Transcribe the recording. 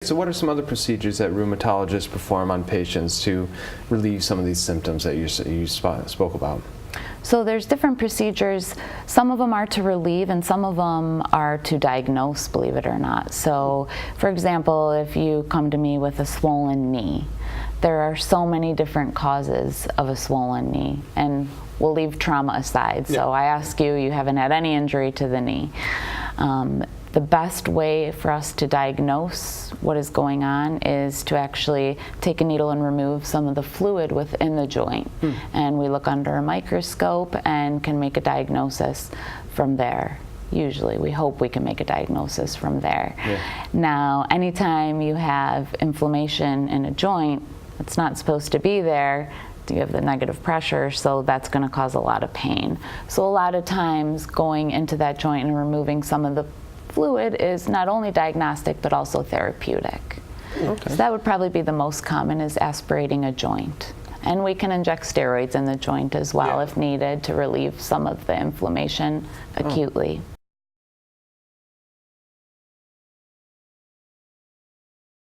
So what are some other procedures that rheumatologists perform on patients to relieve some of these symptoms that you spoke about? So there's different procedures. Some of them are to relieve and some of them are to diagnose, believe it or not. So for example, if you come to me with a swollen knee, there are so many different causes of a swollen knee, and we'll leave trauma aside. So I ask you, you haven't had any injury to the knee. The best way for us to diagnose what is going on is to actually take a needle and remove some of the fluid within the joint. And we look under a microscope and can make a diagnosis from there. Usually, we hope we can make a diagnosis from there. Now, anytime you have inflammation in a joint, it's not supposed to be there. You have the negative pressure, so that's going to cause a lot of pain. So a lot of times going into that joint and removing some of the fluid is not only diagnostic but also therapeutic. So that would probably be the most common, is aspirating a joint. And we can inject steroids in the joint as well if needed to relieve some of the inflammation acutely.